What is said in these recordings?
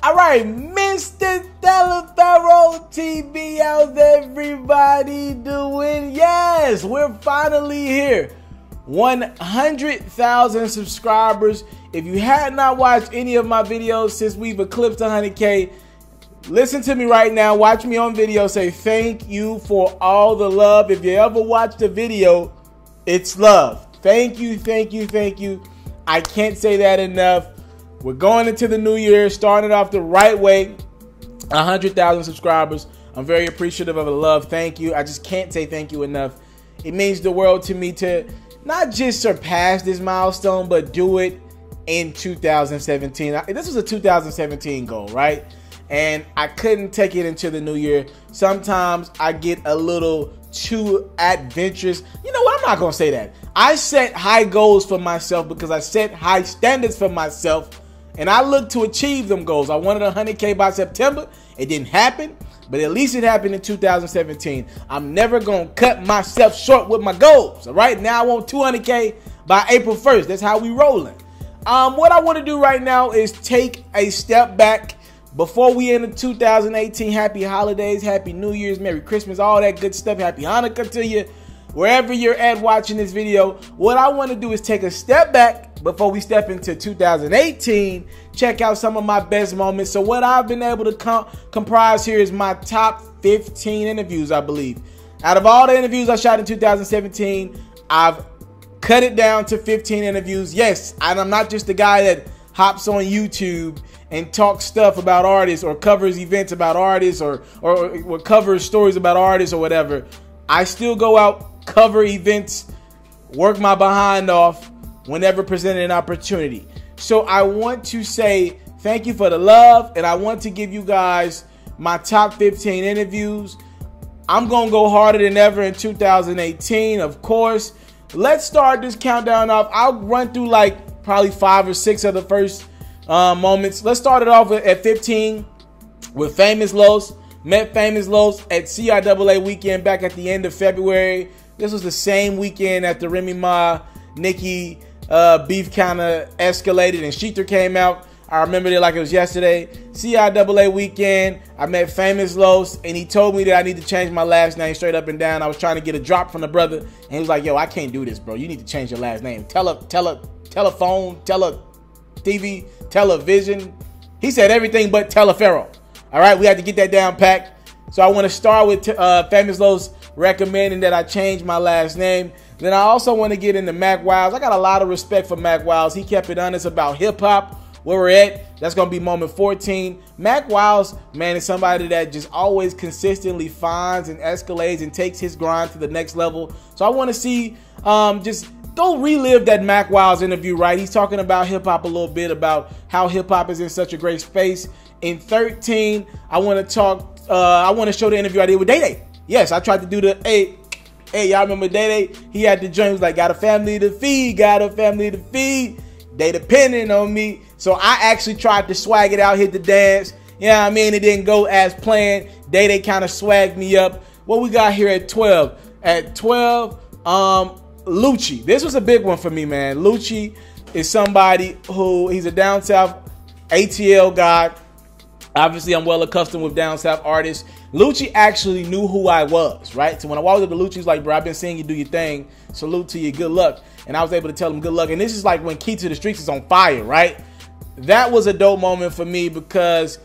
All right, Mr. Taliaferro TV, how's everybody doing? Yes, we're finally here. 100,000 subscribers. If you had not watched any of my videos since we've eclipsed 100K, listen to me right now. Watch me on video. Say thank you for all the love. If you ever watched a video, it's love. Thank you, thank you, thank you. I can't say that enough. We're going into the new year, starting off the right way. 100,000 subscribers. I'm very appreciative of the love. Thank you. I just can't say thank you enough. It means the world to me to not just surpass this milestone, but do it in 2017. This was a 2017 goal, right? And I couldn't take it into the new year. Sometimes I get a little too adventurous. You know what? I'm not going to say that. I set high goals for myself because I set high standards for myself. And I look to achieve them goals. I wanted 100K by September. It didn't happen, but at least it happened in 2017. I'm never going to cut myself short with my goals. All right, now I want 200K by April 1st. That's how we rolling. What I want to do right now is take a step back before we enter 2018. Happy holidays, happy New Year's, Merry Christmas, all that good stuff. Happy Hanukkah to you. Wherever you're at watching this video, what I want to do is take a step back before we step into 2018, check out some of my best moments. So what I've been able to comprise here is my top 15 interviews, I believe. Out of all the interviews I shot in 2017, I've cut it down to 15 interviews. Yes, and I'm not just the guy that hops on YouTube and talks stuff about artists or covers events about artists or covers stories about artists or whatever. I still go out, cover events, work my behind off whenever presented an opportunity. So I want to say thank you for the love, and I want to give you guys my top 15 interviews. I'm going to go harder than ever in 2018, of course. Let's start this countdown off. I'll run through like probably 5 or 6 of the first moments. Let's start it off at 15 with Famous Los. Met Famous Los at CIAA weekend back at the end of February. This was the same weekend that the Remy Ma, Nicki beef kind of escalated and Sheether came out. I remember it like it was yesterday. CIAA weekend, I met Famous Los, and he told me that I need to change my last name straight up and down. I was trying to get a drop from the brother, and he was like, yo, I can't do this, bro. You need to change your last name. Telephone, TV, television. He said everything but Taliaferro. All right, we had to get that down packed. So I want to start with Famous Los recommending that I change my last name. Then I also want to get into Mac Wiles. I got a lot of respect for Mac Wiles. He kept it honest about hip-hop, where we're at. That's going to be moment 14. Mac Wiles, man, is somebody that just always consistently finds and escalates and takes his grind to the next level. So I want to see, just go relive that Mac Wiles interview, right? He's talking about hip-hop a little bit, about how hip-hop is in such a great space. In 13, I want to talk, I want to show the interview I did with Day Day. Yes, I tried to do the, hey, y'all remember Day Day? He had the joint, he was like, got a family to feed, got a family to feed. They depending on me. So I actually tried to swag it out, hit the dance. You know what I mean? It didn't go as planned. Day Day kind of swagged me up. What we got here at 12? At 12, Lucci. This was a big one for me, man. Lucci is somebody who, he's a down south ATL guy. Obviously, I'm well accustomed with down south artists. Lucci actually knew who I was, right? So when I walked up to Lucci, he's like, bro, I've been seeing you do your thing. Salute to you. Good luck. And I was able to tell him good luck. And this is like when Key to the Streets is on fire, right? That was a dope moment for me because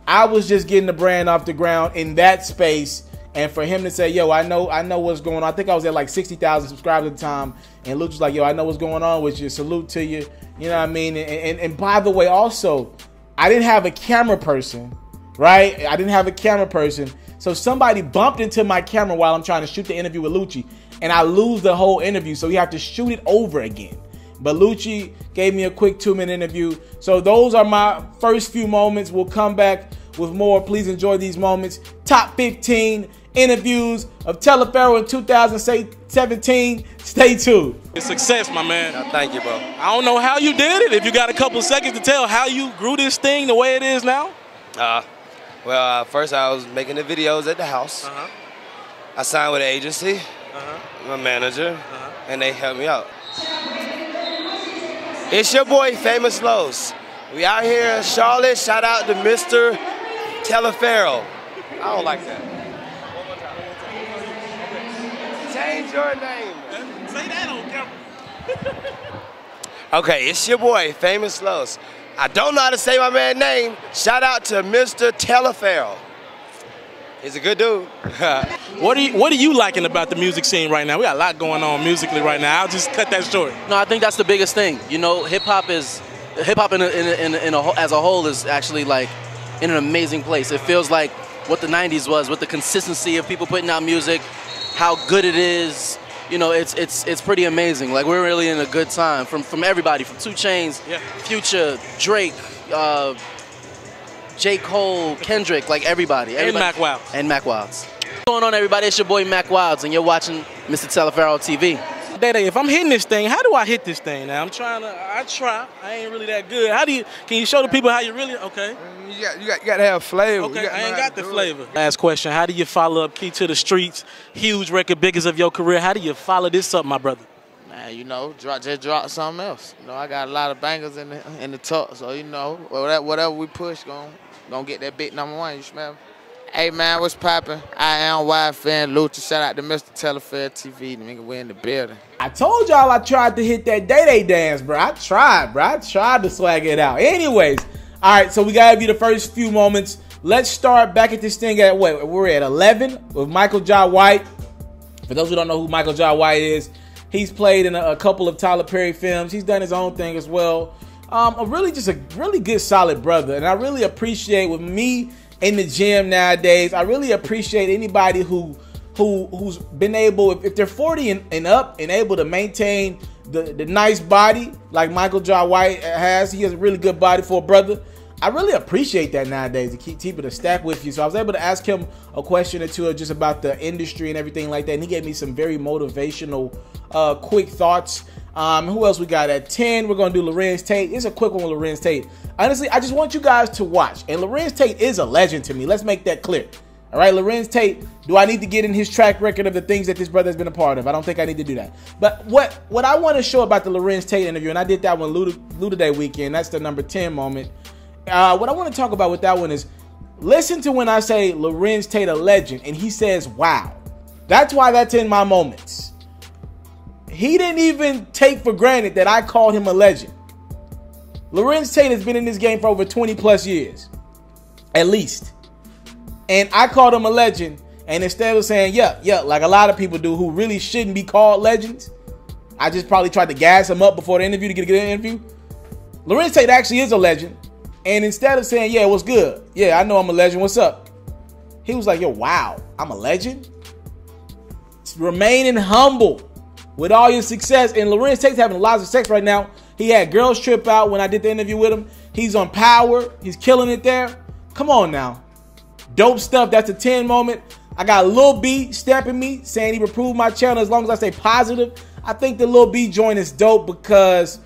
I was just getting the brand off the ground in that space. And for him to say, yo, I know what's going on. I think I was at like 60,000 subscribers at the time. And Lucci was like, yo, I know what's going on with you. Salute to you. You know what I mean? And by the way, also, I didn't have a camera person, right? I didn't have a camera person. So somebody bumped into my camera while I'm trying to shoot the interview with Lucci, and I lose the whole interview. So we have to shoot it over again. But Lucci gave me a quick 2-minute interview. So those are my first few moments. We'll come back with more. Please enjoy these moments. Top 15 interviews of Taliaferro in 2017. Stay tuned. It's success, my man. Thank you, bro. I don't know how you did it. If you got a couple seconds to tell how you grew this thing the way it is now. Well, first I was making the videos at the house. I signed with an agency, my manager, and they helped me out. It's your boy, Famous Los. We out here in Charlotte. Shout out to Mr. Taliaferro. I don't like that. One more time. Change your name. Say that on camera. Okay, it's your boy, Famous Los. I don't know how to say my man's name. Shout out to Mr. Taliaferro. He's a good dude. What are you liking about the music scene right now? We got a lot going on musically right now. I'll just cut that short. No, I think that's the biggest thing. You know, hip hop as a whole is actually like in an amazing place. It feels like what the '90s was, with the consistency of people putting out music, how good it is. You know, it's pretty amazing. Like, we're really in a good time from everybody, from 2 Chainz, yeah, Future, Drake, J. Cole, Kendrick, like everybody. And Mac Wilds. And Mac Wilds. What's going on, everybody? It's your boy Mac Wilds, and you're watching Mr. Taliaferro TV. Day, if I'm hitting this thing, how do I hit this thing now? I try. I ain't really that good. Can you show the people how you really, okay? You got to have flavor. Okay, I ain't got the flavor. Last question, how do you follow up Key to the Streets, huge record, biggest of your career? How do you follow this up, my brother? Man, you know, just drop something else. You know, I got a lot of bangers in the tuck, so you know, whatever we push, gonna get that big #1. You smell me? Hey man, what's poppin'? I am Wild Fan Luther. Shout out to Mr. Taliaferro TV. The nigga, we in the building. I told y'all I tried to hit that day dance, bro. I tried to swag it out. Anyways, all right, so we gotta be the first few moments. Let's start back at this thing at what? We're at 11 with Michael Jai White. For those who don't know who Michael Jai White is, he's played in a couple of Tyler Perry films. He's done his own thing as well. A really good, solid brother, and I really appreciate with me in the gym nowadays. I really appreciate anybody who's been able, if they're 40 and up and able to maintain the nice body like Michael Jai White has. He has a really good body for a brother. I really appreciate that nowadays, to keep it a stack with you. So I was able to ask him a question or two just about the industry and everything like that, and he gave me some very motivational, quick thoughts. Who else we got at 10? We're going to do Lorenz Tate. It's a quick one with Lorenz Tate. Honestly, I just want you guys to watch. And Lorenz Tate is a legend to me. Let's make that clear. All right, Lorenz Tate, do I need to get in his track record of the things that this brother has been a part of? I don't think I need to do that. But what I want to show about the Lorenz Tate interview, and I did that one Luda Day weekend. That's the number 10 moment. What I want to talk about with that one is, listen to when I say Lorenz Tate a legend, and he says, wow. That's why that's in my moments. He didn't even take for granted that I called him a legend. Lorenz Tate has been in this game for over 20 plus years, at least. And I called him a legend, and instead of saying, yeah, like a lot of people do who really shouldn't be called legends, I just probably tried to gas him up before the interview to get an interview. Lorenz Tate actually is a legend. And instead of saying, yeah, what's good? Yeah, I know I'm a legend. What's up? He was like, yo, wow, I'm a legend? Remaining humble with all your success. And Lorenz Tate's having lots of success right now. He had Girls Trip out when I did the interview with him. He's on Power. He's killing it there. Come on now. Dope stuff. That's a 10 moment. I got Lil B stepping me, saying he would improve my channel as long as I stay positive. I think the Lil B joint is dope because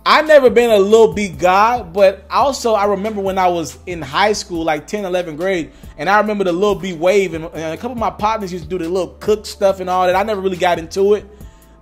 I've never been a Lil B guy, but also I remember when I was in high school, like 10, 11th grade, and I remember the Lil B wave, and a couple of my partners used to do the little cook stuff and all that. I never really got into it,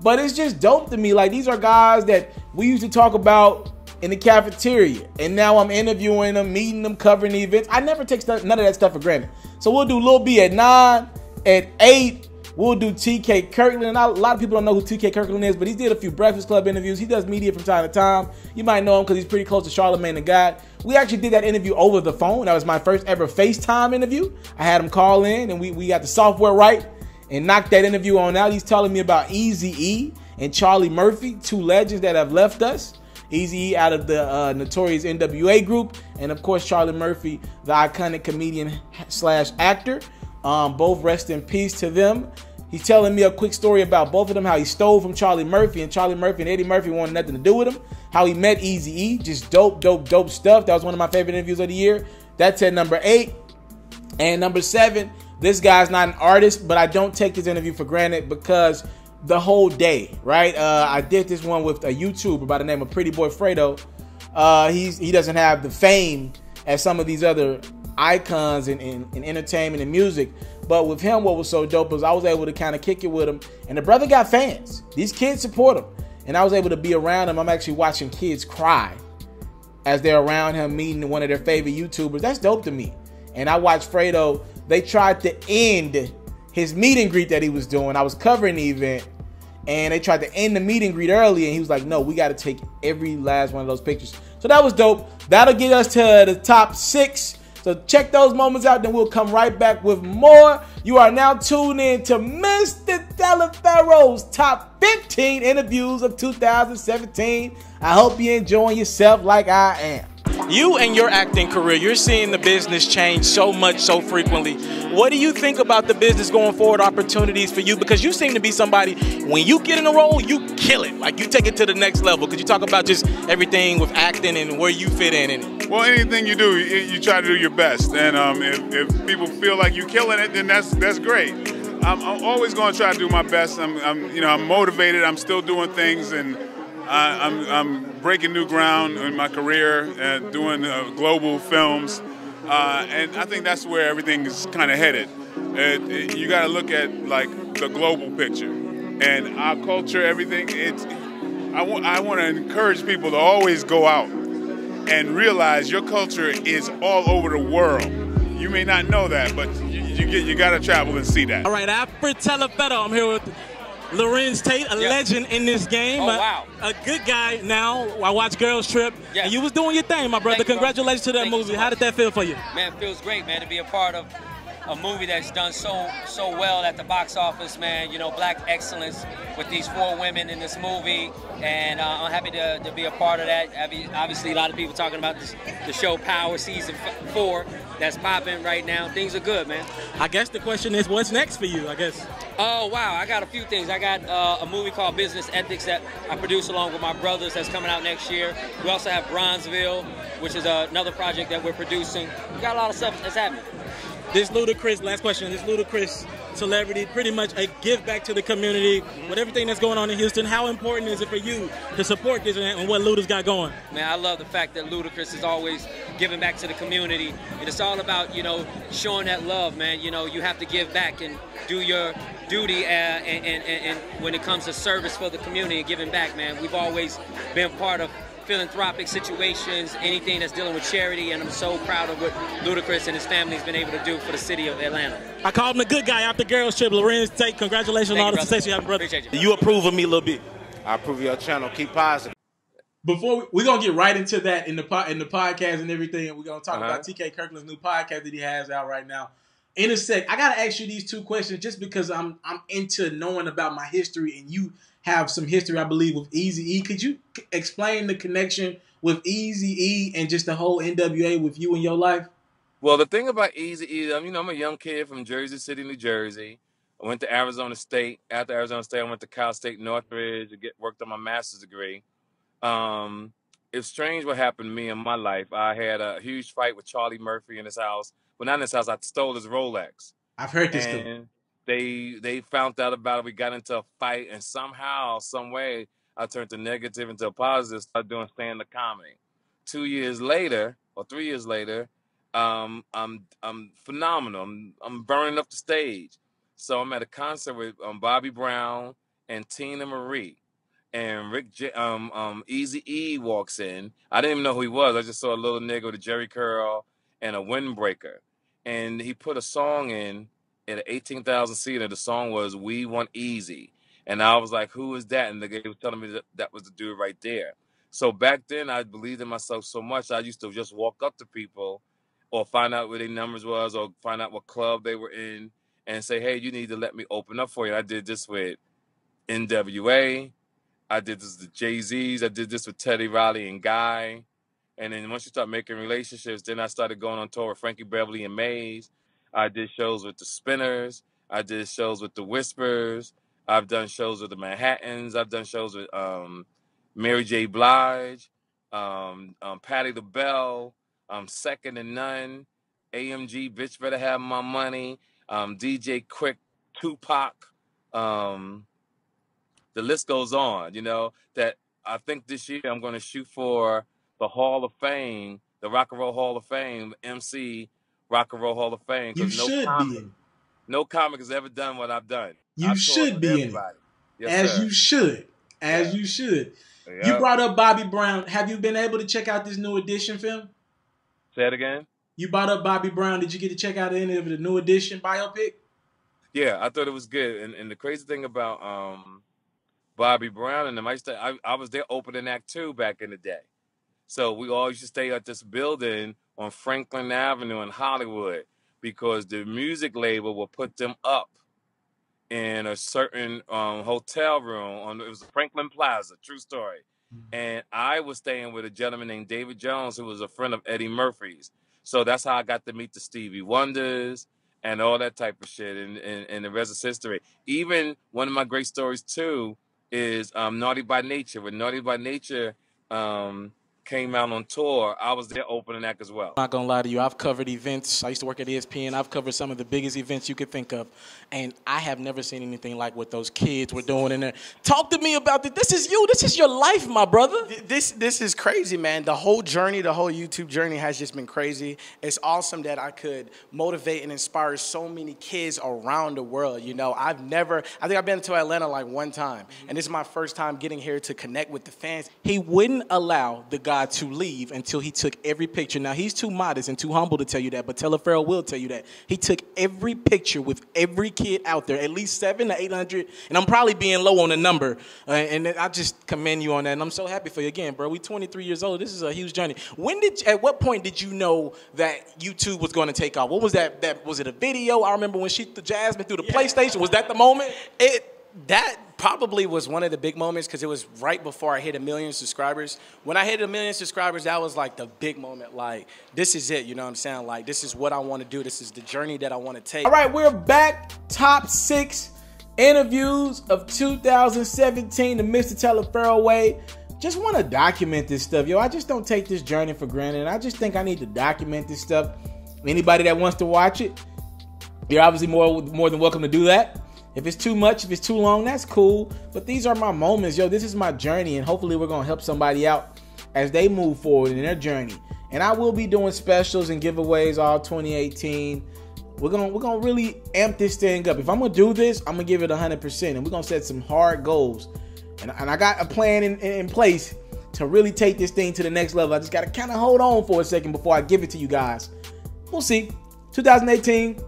but it's just dope to me. Like, these are guys that we used to talk about in the cafeteria, and now I'm interviewing them, meeting them, covering the events. I never take none of that stuff for granted. So we'll do Lil B at 9, at 8. We'll do TK Kirkland. And a lot of people don't know who TK Kirkland is, but he did a few Breakfast Club interviews. He does media from time to time. You might know him because he's pretty close to Charlamagne the God. We actually did that interview over the phone. That was my first ever FaceTime interview. I had him call in, and we got the software right and knocked that interview on out. He's telling me about Eazy-E and Charlie Murphy, two legends that have left us. Eazy-E out of the notorious NWA group, and of course Charlie Murphy, the iconic comedian / actor. Both rest in peace to them. He's telling me a quick story about both of them, how he stole from Charlie Murphy, and Charlie Murphy and Eddie Murphy wanted nothing to do with him. How he met Eazy-E, just dope stuff. That was one of my favorite interviews of the year. That's at number 8. And number 7, this guy's not an artist, but I don't take this interview for granted because the whole day, right? I did this one with a YouTuber by the name of Pretty Boy Fredo. He doesn't have the fame as some of these other icons in entertainment and music, but with him, what was so dope was I was able to kind of kick it with him, and the brother got fans. These kids support him, and I was able to be around him. I'm actually watching kids cry as they're around him meeting one of their favorite YouTubers. That's dope to me. And I watched Fredo. They tried to end his meet and greet that he was doing. I was covering the event, and they tried to end the meet and greet early, and he was like, no, we got to take every last one of those pictures. So that was dope. That'll get us to the top 6. So check those moments out, then we'll come right back with more. You are now tuned in to Mr. Taliaferro's top 15 interviews of 2017. I hope you're enjoying yourself like I am. You and your acting career, you're seeing the business change so much, so frequently. What do you think about the business going forward, opportunities for you? Because you seem to be somebody, when you get in a role, you kill it. Like, you take it to the next level. Could you talk about just everything with acting and where you fit in it? Well, anything you do, you try to do your best. And if people feel like you're killing it, then that's great. I'm always going to try to do my best. I'm motivated. I'm still doing things, and I'm breaking new ground in my career and doing global films, and I think that's where everything is kind of headed. You got to look at like the global picture and our culture, everything. I want to encourage people to always go out and realize your culture is all over the world. You may not know that, but you got to travel and see that. All right, after Taliaferro, I'm here with Lorenz Tate, a legend in this game. Oh, wow. A good guy now. I watched Girls Trip. Yeah. And you was doing your thing, my brother. Congratulations to that movie. How did that feel for you? Man, it feels great, man, to be a part of a movie that's done so well at the box office, man. You know, black excellence with these 4 women in this movie, and I'm happy to be a part of that. Obviously, a lot of people talking about the show Power Season 4 that's popping right now. Things are good, man. I guess the question is, what's next for you, I guess? Oh, wow. I got a few things. I got a movie called Business Ethics that I produce along with my brothers that's coming out next year. We also have Bronzeville, which is another project that we're producing. We got a lot of stuff that's happening. This ludicrous, last question, this ludicrous celebrity, pretty much a give back to the community with everything that's going on in Houston. How important is it for you to support this and what Luda's got going? Man, I love the fact that Ludacris is always giving back to the community. And it's all about, you know, showing that love, man. You know, you have to give back and do your duty and when it comes to service for the community and giving back, man. We've always been part of philanthropic situations, anything that's dealing with charity, and I'm so proud of what Ludacris and his family has been able to do for the city of Atlanta. I called him the good guy after Girls Trip. Lorenz Tate, congratulations on all the success you have, brother. Appreciate you. Do you approve of me a little bit? I approve of your channel. Keep positive. Before we're going to get right into that in the podcast and everything, and we're going to talk about TK Kirkland's new podcast that he has out right now. In a sec, I got to ask you these 2 questions just because I'm into knowing about my history, and you have some history, I believe, with Eazy-E. Could you explain the connection with Eazy-E and just the whole NWA with you in your life? Well, the thing about Eazy-E, I'm a young kid from Jersey City, New Jersey. I went to Arizona State. After Arizona State, I went to Cal State Northridge to worked on my master's degree. It's strange what happened to me in my life. I had a huge fight with Charlie Murphy in his house. Well, not in his house. I stole his Rolex. I've heard this too. They found out about it. We got into a fight, and somehow, some way, I turned the negative into a positive. Started doing stand-up comedy. 2 years later, or 3 years later, I'm phenomenal. I'm burning up the stage. So I'm at a concert with Bobby Brown and Tina Marie, and Eazy-E walks in. I didn't even know who he was. I just saw a little nigga with a jerry curl and a windbreaker, and he put a song in. At an 18,000 seater, the song was "We Want Easy," and I was like, "Who is that?" And the guy was telling me that was the dude right there. So back then, I believed in myself so much. I used to just walk up to people, or find out where their numbers was, or find out what club they were in, and say, "Hey, you need to let me open up for you." I did this with NWA. I did this with Jay-Z's. I did this with Teddy Riley and Guy. And then once you start making relationships, then I started going on tour with Frankie Beverly and Maze. I did shows with the Spinners. I did shows with the Whispers. I've done shows with the Manhattans. I've done shows with Mary J. Blige, Patti LaBelle, Second to None, AMG, Bitch Better Have My Money, DJ Quick, Tupac. The list goes on, you know, that I think this year I'm going to shoot for the Hall of Fame, the Rock and Roll Hall of Fame, MC Rock and Roll Hall of Fame. You should be in. No comic has ever done what I've done. You should be in it. Yes, as sir. you should. As you should. Yeah. You brought up Bobby Brown. Have you been able to check out this New Edition film? Say it again? You brought up Bobby Brown. Did you get to check out any of the New Edition biopic? Yeah, I thought it was good. And the crazy thing about Bobby Brown and them, I was their opening act too back in the day. So we all used to stay at this building on Franklin Avenue in Hollywood because the music label would put them up in a certain hotel room it was Franklin Plaza, true story. And I was staying with a gentleman named David Jones, who was a friend of Eddie Murphy's. So that's how I got to meet the Stevie Wonders and all that type of shit, and the rest is history. Even one of my great stories too is Naughty by Nature. When Naughty by Nature came out on tour, I was their opening act as well. I'm not gonna lie to you, I've covered events. I used to work at ESPN. I've covered some of the biggest events you could think of, and I have never seen anything like what those kids were doing in there. Talk to me about this. This is you. This is your life, my brother. This is crazy, man. The whole journey, the whole YouTube journey has just been crazy. It's awesome that I could motivate and inspire so many kids around the world. You know, I think I've been to Atlanta like one time, and this is my first time getting here to connect with the fans. He wouldn't allow the guy to leave until he took every picture. Now, he's too modest and too humble to tell you that, but Taliaferro will tell you that. He took every picture with every kid out there, at least 700 to 800, and I'm probably being low on the number, and I just commend you on that, and I'm so happy for you. Again, bro, we 23 years old. This is a huge journey. At what point did you know that YouTube was going to take off? What was that? Was it a video? I remember when Jasmine threw the PlayStation. Was that the moment? That probably was one of the big moments because it was right before I hit 1 million subscribers. When I hit 1 million subscribers, that was like the big moment. Like, this is it, you know what I'm saying? Like, this is what I want to do. This is the journey that I want to take. All right, we're back. Top 6 interviews of 2017, the Mr. Taliaferro way. Just want to document this stuff, yo. I just don't take this journey for granted, and I just think I need to document this stuff. Anybody that wants to watch it, you're obviously more than welcome to do that. If it's too much, if it's too long, that's cool. But these are my moments, yo. This is my journey, and hopefully we're gonna help somebody out as they move forward in their journey. And I will be doing specials and giveaways all 2018. We're gonna really amp this thing up. If I'm gonna do this, I'm gonna give it 100%, and we're gonna set some hard goals. And I got a plan in place to really take this thing to the next level. I just gotta kind of hold on for a second before I give it to you guys. We'll see. 2018,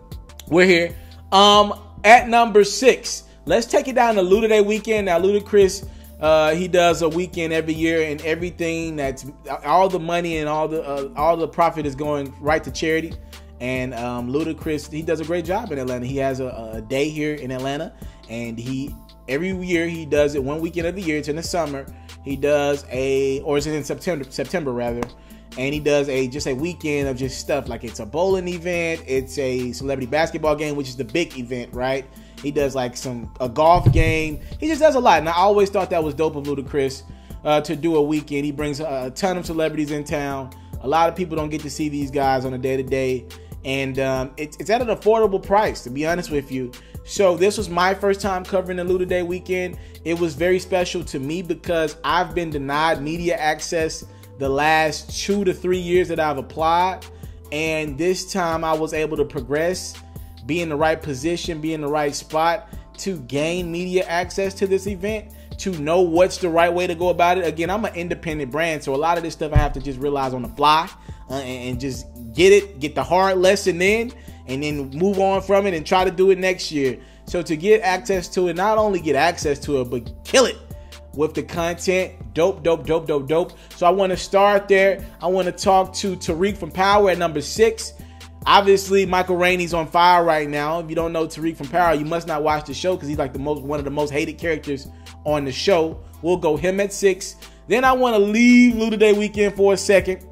we're here. At number 6, let's take it down to Luda Day weekend. Now, Ludacris, he does a weekend every year, and everything that's all the money and all the profit is going right to charity. And Ludacris, he does a great job in Atlanta. He has a day here in Atlanta, and every year he does it one weekend of the year. It's in the summer. He does or it's in September rather. And he does just a weekend of just stuff like it's a bowling event, it's a celebrity basketball game, which is the big event, right? He does like a golf game. He just does a lot, and I always thought that was dope of Ludacris to do a weekend. He brings a ton of celebrities in town. A lot of people don't get to see these guys on a day-to-day, and it's at an affordable price, to be honest with you. So this was my first time covering the Luda Day weekend. It was very special to me because I've been denied media access the last 2 to 3 years that I've applied, and this time I was able to progress, be in the right position, be in the right spot to gain media access to this event, to know what's the right way to go about it. Again, I'm an independent brand, so a lot of this stuff I have to just realize on the fly and just get the hard lesson in, and then move on from it and try to do it next year. So to get access to it, not only get access to it, but kill it with the content. Dope. So I want to start there. I want to talk to Tariq from Power at number 6. Obviously, Michael Rainey's on fire right now. If you don't know Tariq from Power, you must not watch the show because he's like one of the most hated characters on the show. We'll go him at 6. Then I want to leave Luda Day weekend for a second.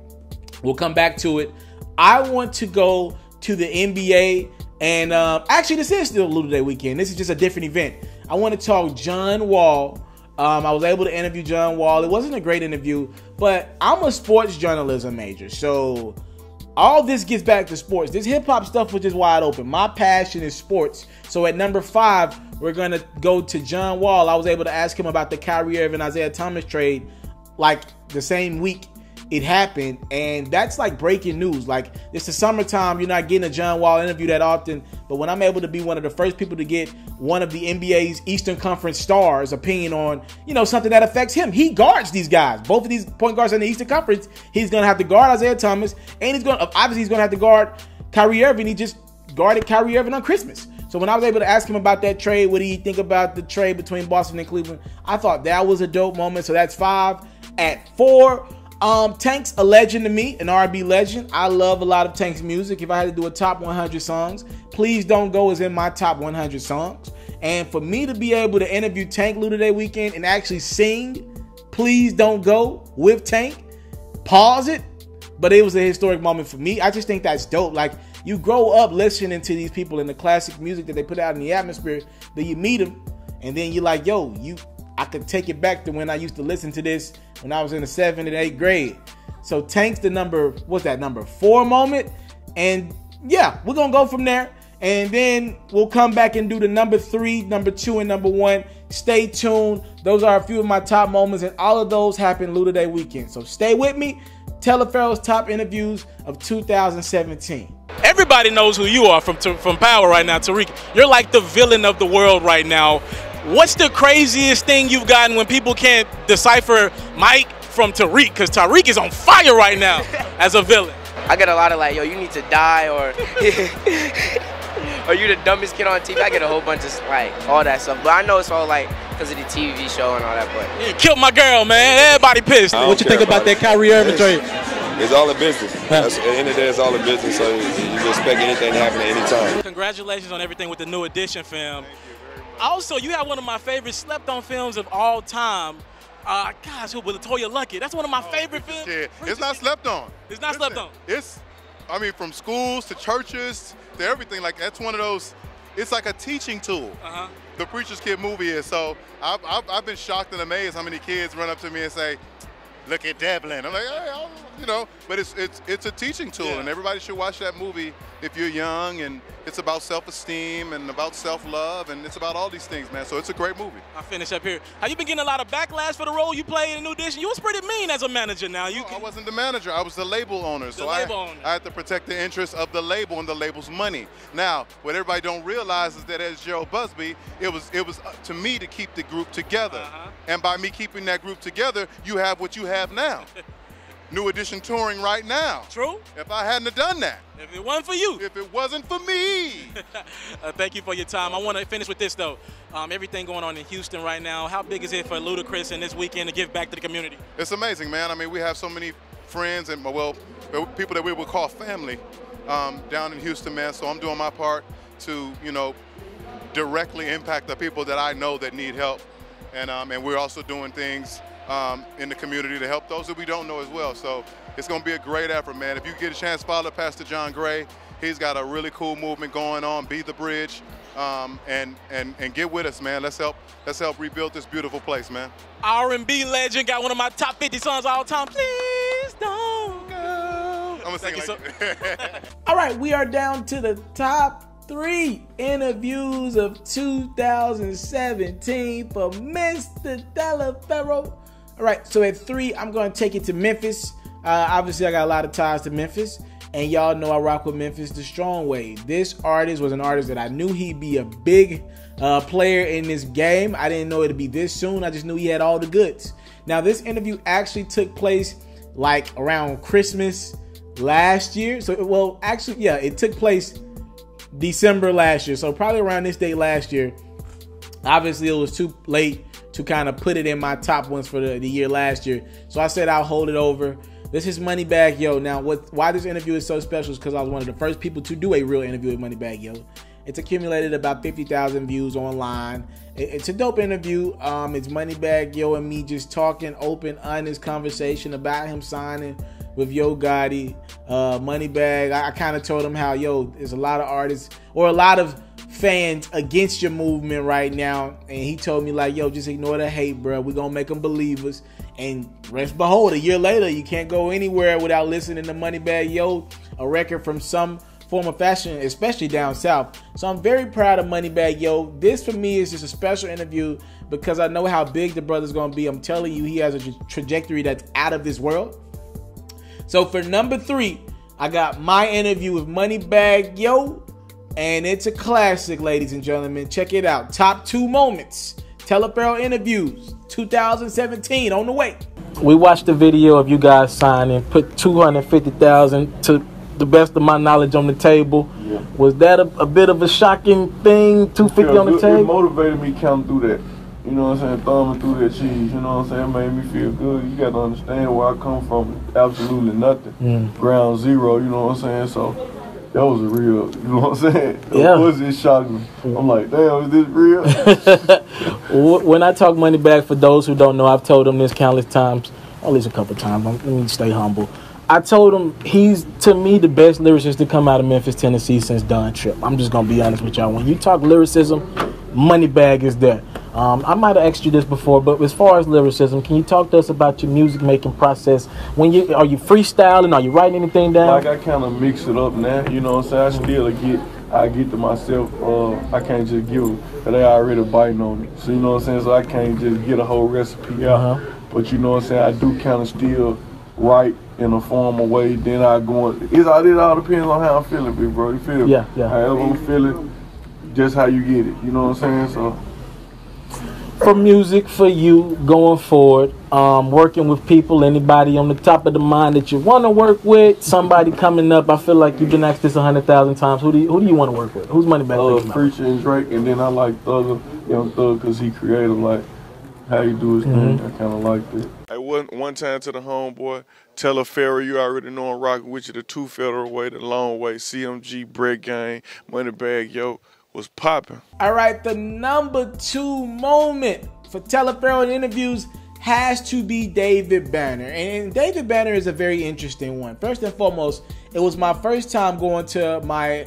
We'll come back to it. I want to go to the NBA, and actually this is still Luda Day weekend. This is just a different event. I want to talk John Wall. I was able to interview John Wall. It wasn't a great interview, but I'm a sports journalism major, so all this gets back to sports. This hip-hop stuff was just wide open. My passion is sports. So at number 5, we're going to go to John Wall. I was able to ask him about the Kyrie Irving, Isaiah Thomas trade like the same week, it happened, and that's like breaking news. Like, it's the summertime, you're not getting a John Wall interview that often, but when I'm able to be one of the first people to get one of the NBA's Eastern Conference stars' opinion on, you know, something that affects him. He guards these guys. Both of these point guards in the Eastern Conference, he's going to have to guard Isaiah Thomas, and he's going to have to guard Kyrie Irving. He just guarded Kyrie Irving on Christmas. So when I was able to ask him about that trade, what do you think about the trade between Boston and Cleveland? I thought that was a dope moment. So that's 5. At 4, Tank's a legend to me, an R&B legend. I love a lot of Tank's music. If I had to do a top 100 songs, Please Don't Go is in my top 100 songs. And for me to be able to interview Tank Luda Day weekend and actually sing Please Don't Go with Tank, pause it, but it was a historic moment for me. I just think that's dope. Like, you grow up listening to these people and the classic music that they put out in the atmosphere, then you meet them, and then you're like, yo, I could take it back to when I used to listen to this when I was in the 7th and 8th grade. So Tank's the number 4 moment. And yeah, we're going to go from there. And then we'll come back and do the number 3, number 2, and number 1. Stay tuned. Those are a few of my top moments, and all of those happened Luda Day weekend. So stay with me. Taliaferro's top interviews of 2017. Everybody knows who you are from Power right now, Tariq. You're like the villain of the world right now. What's the craziest thing you've gotten when people can't decipher Mike from Tariq? Because Tariq is on fire right now as a villain. I get a lot of like, yo, you need to die, or or you the dumbest kid on TV. I get a whole bunch of like all that stuff. But I know it's all like because of the TV show and all that. But you killed my girl, man. Everybody pissed. What you think about that Kyrie Irving trade? It's all a business. At the end of the day, it's all a business, so you can expect anything to happen at any time. Congratulations on everything with the New Edition film. Also, you have one of my favorite slept-on films of all time. Gosh, with LaToya Luckett. That's one of my favorite films. Yeah, it's not slept on. It's not slept on. It's, I mean, from schools to churches to everything. Like, that's one of those, it's like a teaching tool. The Preacher's Kid movie is. So I've been shocked and amazed how many kids run up to me and say, look at Devlin. I'm like, hey, you know, but it's a teaching tool, and everybody should watch that movie if you're young, and it's about self-esteem and about self-love, and it's about all these things, man. So it's a great movie. I'll finish up here. Have you been getting a lot of backlash for the role you played in New Edition? You was pretty mean as a manager now. I wasn't the manager. I was the label owner. So I had to protect the interests of the label and the label's money. Now, what everybody don't realize is that as Gerald Busby, it was up to me to keep the group together. And by me keeping that group together, you have what you have now. New Edition touring right now. True. If I hadn't have done that. If it wasn't for you. If it wasn't for me. Thank you for your time. I want to finish with this, though. Everything going on in Houston right now, how big is it for Ludacris and this weekend to give back to the community? It's amazing, man. I mean, we have so many friends and, well, people that we would call family down in Houston, man. So I'm doing my part to, you know, directly impact the people that I know that need help. And we're also doing things in the community to help those that we don't know as well. So it's going to be a great effort, man. If you get a chance, follow Pastor John Gray. He's got a really cool movement going on. Be the bridge, and get with us, man. Let's help rebuild this beautiful place, man. R&B legend, got one of my top 50 songs all time. Please don't go. I'm gonna sing like All right, we are down to the top 3 interviews of 2017 for Mr. Taliaferro. All right, so at 3, I'm going to take it to Memphis. Obviously, I got a lot of ties to Memphis, and y'all know I rock with Memphis the strong way. This artist was an artist that I knew he'd be a big player in this game. I didn't know it'd be this soon. I just knew he had all the goods. Now, this interview actually took place like around Christmas last year. So, well, actually, yeah, it took place December last year. So probably around this date last year. Obviously, it was too late to kind of put it in my top ones for the year last year. So I said I'll hold it over. This is Moneybagg Yo. Now, why this interview is so special is because I was one of the first people to do a real interview with Moneybagg Yo. It's accumulated about 50,000 views online. It's a dope interview. It's Moneybagg Yo and me just talking open, honest conversation about him signing with Yo Gotti. Moneybagg, I kind of told him how, yo, there's a lot of artists or a lot of fans against your movement right now. And he told me like, yo, just ignore the hate, bro. We're going to make them believers. And rest behold, a year later, you can't go anywhere without listening to Moneybagg Yo, a record from some form of fashion, especially down south. So I'm very proud of Moneybagg Yo. This for me is just a special interview because I know how big the brother's going to be. I'm telling you, he has a trajectory that's out of this world. So for number 3, I got my interview with Moneybagg Yo, and it's a classic, ladies and gentlemen. Check it out. Top 2 moments. Taliaferro interviews 2017 on the way. We watched the video of you guys signing, put $250,000 to the best of my knowledge on the table. Yeah. Was that a bit of a shocking thing, $250 on the table? It motivated me coming through that. You know what I'm saying? Thumbing through that cheese. You know what I'm saying? It made me feel good. You got to understand where I come from. Absolutely nothing. Ground zero, you know what I'm saying? So that was a real, you know what I'm saying? Yeah. Of course it shocked me. I'm like, damn, is this real? When I talk Moneybagg, for those who don't know, I've told them this countless times, at least a couple times. Let me stay humble. I told him he's, to me, the best lyricist to come out of Memphis, Tennessee since Don Tripp. I'm just going to be honest with y'all. When you talk lyricism, Moneybagg is there. I might have asked you this before, but as far as lyricism, can you talk to us about your music making process? Are you freestyling? Are you writing anything down? Like, I kind of mix it up now, you know what I'm saying? I get to myself, I can't just give them, because they already biting on it. So, you know what I'm saying? So I can't just get a whole recipe out. But, you know what I'm saying? I do kind of still write in a formal way. Then I go on. It all depends on how I'm feeling, big bro. You feel me? Yeah. However I'm feeling, just how you get it. You know what I'm saying? So, for music, for you going forward, working with people, anybody on the top of the mind that you want to work with, somebody coming up. I feel like you've been asked this 100,000 times. Who do you want to work with? Who's Moneybagg? Preacher and Drake, and then I like Young Thug, because he creative, like how he do his thing. I kind of like it. Hey, one time to the homeboy, Taliaferro, you already know I'm rocking with you the 2 federal way, the long way, CMG, Bread Gang, Moneybagg Yo. Was popping. All right, the number 2 moment for Taliaferro in interviews has to be David Banner. And David Banner is a very interesting one. First and foremost, it was my first time going to my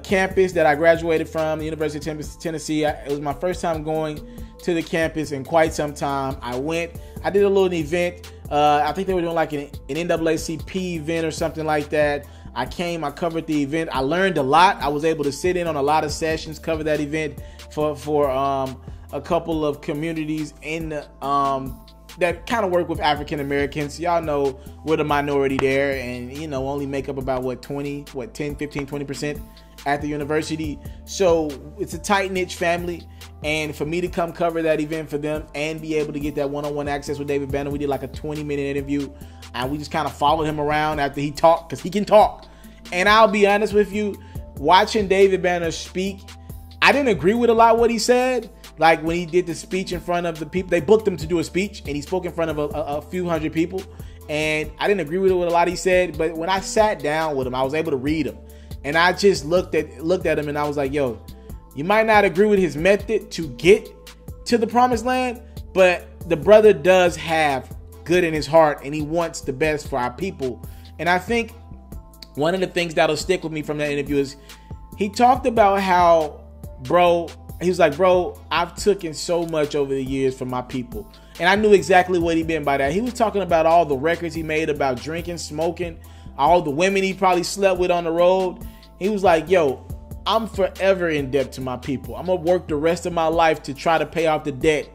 campus that I graduated from, the University of Tennessee. It was my first time going to the campus in quite some time. I did a little event. I think they were doing like an NAACP event or something like that. I covered the event. I learned a lot. I was able to sit in on a lot of sessions, cover that event for a couple of communities in that kind of work with African Americans. Y'all know we're the minority there, and only make up about 10, 15, 20% at the university. So it's a tight-knit family. And for me to come cover that event for them and be able to get that one-on-one access with David Banner, we did like a 20-minute interview, and we just kind of followed him around after he talked, because he can talk. And I'll be honest with you, watching David Banner speak, I didn't agree with a lot of what he said. Like when he did the speech in front of the people, they booked him to do a speech, and he spoke in front of a few hundred people. And I didn't agree with a lot he said, but when I sat down with him, I was able to read him. And I just looked at him, and I was like, yo, you might not agree with his method to get to the promised land, but the brother does have good in his heart, and he wants the best for our people. And I think one of the things that'll stick with me from that interview is he talked about how, he was like, bro, I've taken so much over the years from my people. And I knew exactly what he meant by that. He was talking about all the records he made about drinking, smoking, all the women he probably slept with on the road. He was like, yo, I'm forever in debt to my people. I'm going to work the rest of my life to try to pay off the debt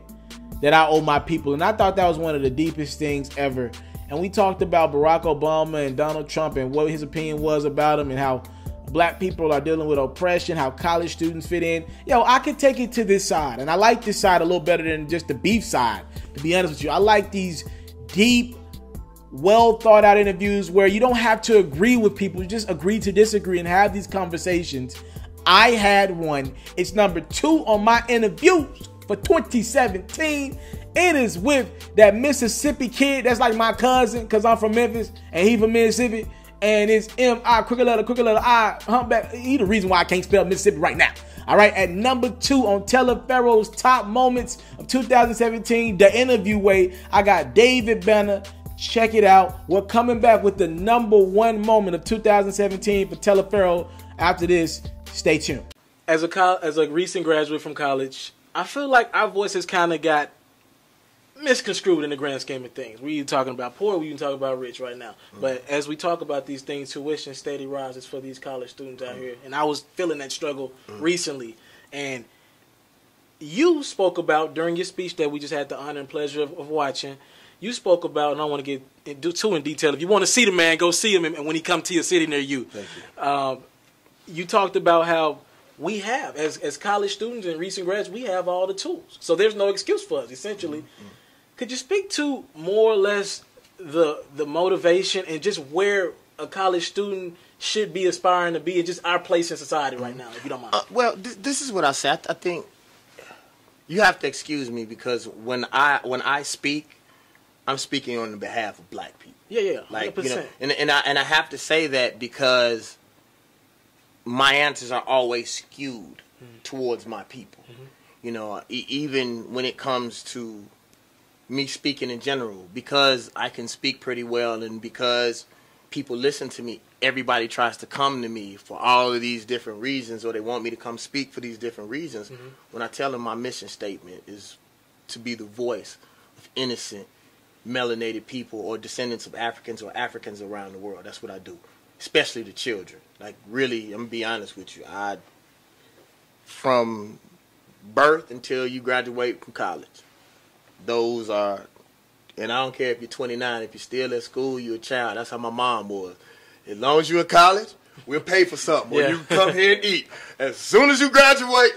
that I owe my people. And I thought that was one of the deepest things ever. And we talked about Barack Obama and Donald Trump and what his opinion was about him, and how black people are dealing with oppression, how college students fit in. Yo, I could take it to this side. And I like this side a little better than just the beef side, to be honest with you. I like these deep, well thought out interviews where you don't have to agree with people. You just agree to disagree and have these conversations. I had one. It's number 2 on my interviews for 2017. It is with that Mississippi kid that's like my cousin, because I'm from Memphis and he from Mississippi. And it's M-I, crooked letter I, humpback. He the reason why I can't spell Mississippi right now. All right, at number 2 on Taliaferro's top moments of 2017, the interview way, I got David Banner. Check it out. We're coming back with the number 1 moment of 2017 for Taliaferro. After this, stay tuned. As a recent graduate from college, I feel like our voices kind of got misconstrued in the grand scheme of things. We talking about poor, we talking about rich right now. But as we talk about these things, tuition steady rises for these college students out here. And I was feeling that struggle recently. And you spoke about, during your speech that we just had the honor and pleasure of watching, you spoke about, and I don't want to get too in detail. If you want to see the man, go see him, and when he come to your city near you. Thank you. You talked about how we have, as college students and recent grads, we have all the tools. So there's no excuse for us, essentially. Could you speak to more or less the motivation and just where a college student should be aspiring to be, and just our place in society right now, if you don't mind? Well, this is what I say. I think you have to excuse me because when I speak, I'm speaking on the behalf of black people. Yeah, 100%. Like, you know, and I have to say that because my answers are always skewed towards my people. You know, even when it comes to me speaking in general, because I can speak pretty well and because people listen to me, everybody tries to come to me for all of these different reasons, or they want me to come speak for these different reasons. When I tell them my mission statement is to be the voice of innocent, melanated people or descendants of Africans or Africans around the world. That's what I do, especially the children. Like, really, I'm going to be honest with you. From birth until you graduate from college, those are, and I don't care if you're 29, if you're still at school, you're a child. That's how my mom was. As long as you're in college, we'll pay for something. Or you can come here and eat. As soon as you graduate,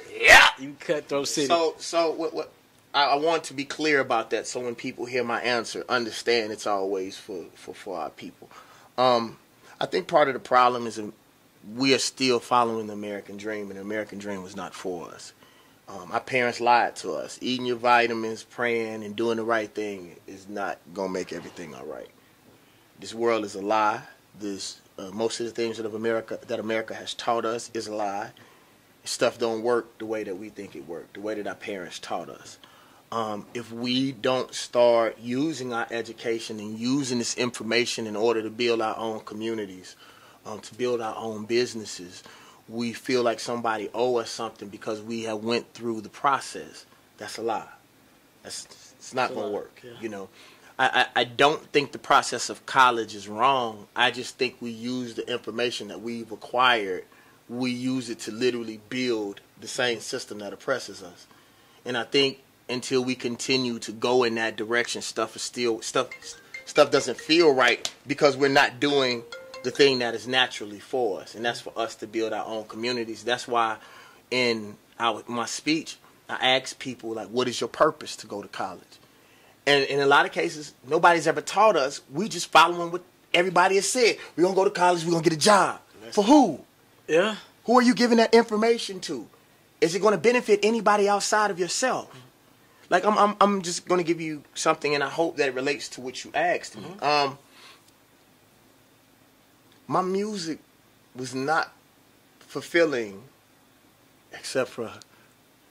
you cutthroat city. So what I want to be clear about that, so when people hear my answer, understand it's always for our people. I think part of the problem is we are still following the American dream, and the American dream was not for us. Our parents lied to us. Eating your vitamins, praying, and doing the right thing is not going to make everything all right. This world is a lie. Most of the things that America has taught us is a lie. Stuff don't work the way that we think it worked, the way that our parents taught us. If we don't start using our education and using this information in order to build our own communities, to build our own businesses, we feel like somebody owe us something because we have went through the process. That's a lie. It's not going to work. You know, I don't think the process of college is wrong. I just think we use the information that we've acquired. We use it to literally build the same system that oppresses us. And I think until we continue to go in that direction, stuff doesn't feel right because we're not doing the thing that is naturally for us, and that's for us to build our own communities. That's why in my speech, I ask people, like, what is your purpose to go to college? And in a lot of cases, nobody's ever taught us. We just following what everybody has said. We're going to go to college, we're going to get a job. For who? Yeah. Who are you giving that information to? Is it going to benefit anybody outside of yourself? Like, I'm just going to give you something, and I hope that it relates to what you asked me. My music was not fulfilling, except for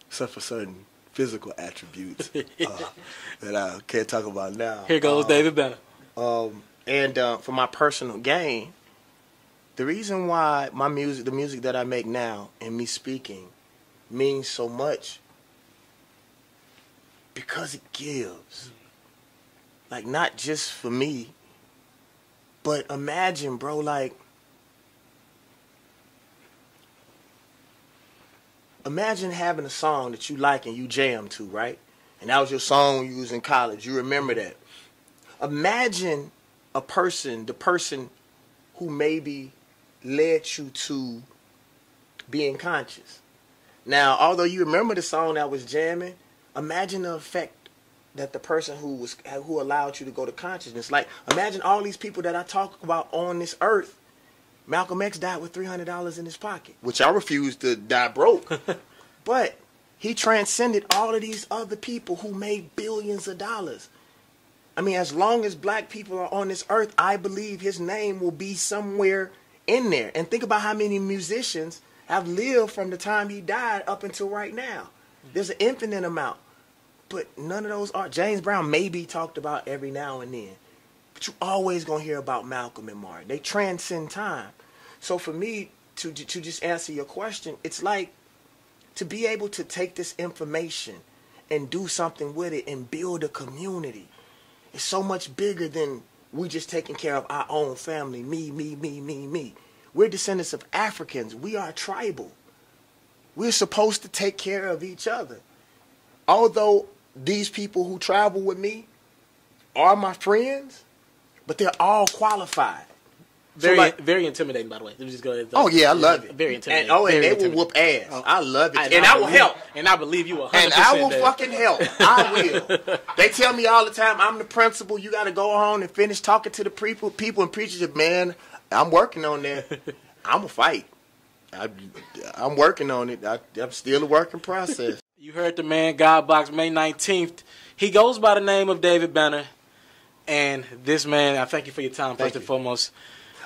certain physical attributes that I can't talk about now. Here goes David Banner. And for my personal gain, the reason why the music that I make now and me speaking means so much, because it gives. Like, not just for me, but imagine, bro, like, imagine having a song that you like and you jam to, right? And that was your song when you was in college. You remember that. Imagine the person who maybe led you to being conscious. Now, although you remember the song that was jamming, imagine the effect that the person who allowed you to go to consciousness. Like, imagine all these people that I talk about on this earth. Malcolm X died with $300 in his pocket, which I refuse to die broke. But he transcended all of these other people who made billions of dollars. I mean, as long as black people are on this earth, I believe his name will be somewhere in there. And think about how many musicians have lived from the time he died up until right now. There's an infinite amount. But none of those are. James Brown may be talked about every now and then. But you're always going to hear about Malcolm and Martin. They transcend time. So for me, to just answer your question, it's like to be able to take this information and do something with it and build a community. It's so much bigger than we just taking care of our own family. Me. We're descendants of Africans. We are tribal. We're supposed to take care of each other. Although these people who travel with me, are my friends, but they're all qualified. Very intimidating, by the way. Let me just go ahead. Oh yeah, I love it. Very intimidating. And they will whoop ass. I love it, and I will help. And I believe you 100%. And I will fucking help. I will. They tell me all the time, I'm the principal. You got to go on and finish talking to the people and preachers. Man, I'm working on that. I'm gonna fight. I'm working on it. I'm still a working process. You heard the man, God Box, May 19th. He goes by the name of David Banner. And this man, I thank you for your time, first and foremost.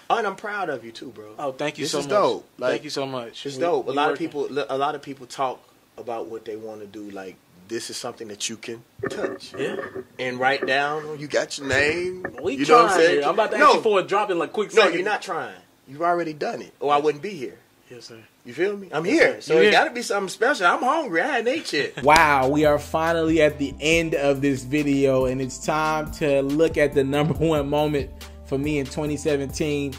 Oh, and I'm proud of you too, bro. Oh, thank you so much. This is dope. Like, thank you so much. It's dope. A lot of people talk about what they want to do. Like, this is something that you can touch. Yeah. And write down. You got your name. We you know what I'm saying? Here. I'm about to ask you for a drop in like quick second. No, you're not trying. You've already done it, or I wouldn't be here. Yes, sir. You feel me? I'm here. So it got to be something special. I'm hungry. I hadn't ate yet. Wow, we are finally at the end of this video, and it's time to look at the #1 moment for me in 2017.